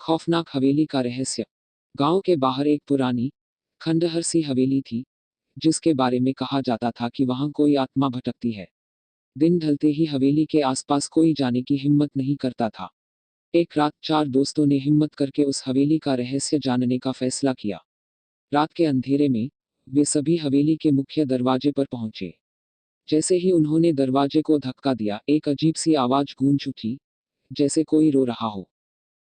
खौफनाक हवेली का रहस्य। गांव के बाहर एक पुरानी खंडहर सी हवेली थी, जिसके बारे में कहा जाता था कि वहां कोई आत्मा भटकती है। दिन ढलते ही हवेली के आसपास कोई जाने की हिम्मत नहीं करता था। एक रात 4 दोस्तों ने हिम्मत करके उस हवेली का रहस्य जानने का फैसला किया। रात के अंधेरे में वे सभी हवेली के मुख्य दरवाजे पर पहुंचे। जैसे ही उन्होंने दरवाजे को धक्का दिया, एक अजीब सी आवाज गूंज उठी, जैसे कोई रो रहा हो।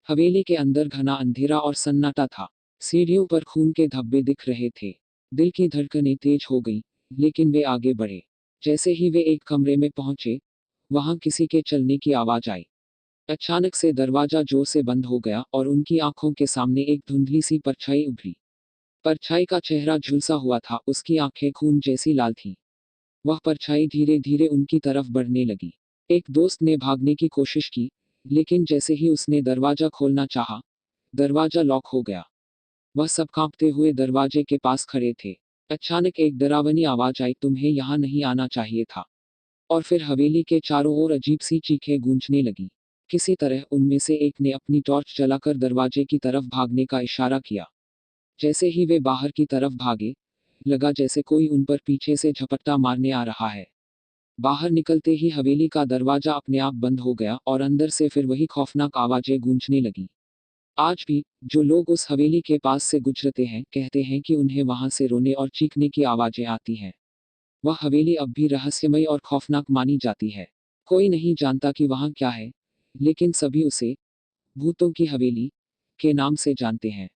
हवेली के अंदर घना अंधेरा और सन्नाटा था। सीढ़ियों पर खून के धब्बे दिख रहे थे। दिल की धड़कनें तेज हो गई, लेकिन वे आगे बढ़े। जैसे ही वे एक कमरे में पहुंचे, वहां किसी के चलने की आवाज आई। अचानक से दरवाजा जोर से बंद हो गया और उनकी आंखों के सामने एक धुंधली सी परछाई उभरी। परछाई का चेहरा झुलसा हुआ था, उसकी आंखें खून जैसी लाल थीं। वह परछाई धीरे धीरे उनकी तरफ बढ़ने लगी। एक दोस्त ने भागने की कोशिश की, लेकिन जैसे ही उसने दरवाजा खोलना चाहा, दरवाजा लॉक हो गया। वह सब कांपते हुए दरवाजे के पास खड़े थे। अचानक एक डरावनी आवाज आई, तुम्हें यहाँ नहीं आना चाहिए था। और फिर हवेली के चारों ओर अजीब सी चीखें गूंजने लगी। किसी तरह उनमें से एक ने अपनी टॉर्च जलाकर दरवाजे की तरफ भागने का इशारा किया। जैसे ही वे बाहर की तरफ भागे, लगा जैसे कोई उन पर पीछे से झपट्टा मारने आ रहा है। बाहर निकलते ही हवेली का दरवाजा अपने आप बंद हो गया और अंदर से फिर वही खौफनाक आवाजें गूंजने लगी। आज भी जो लोग उस हवेली के पास से गुजरते हैं, कहते हैं कि उन्हें वहां से रोने और चीखने की आवाजें आती हैं। वह हवेली अब भी रहस्यमय और खौफनाक मानी जाती है। कोई नहीं जानता कि वहां क्या है, लेकिन सभी उसे भूतों की हवेली के नाम से जानते हैं।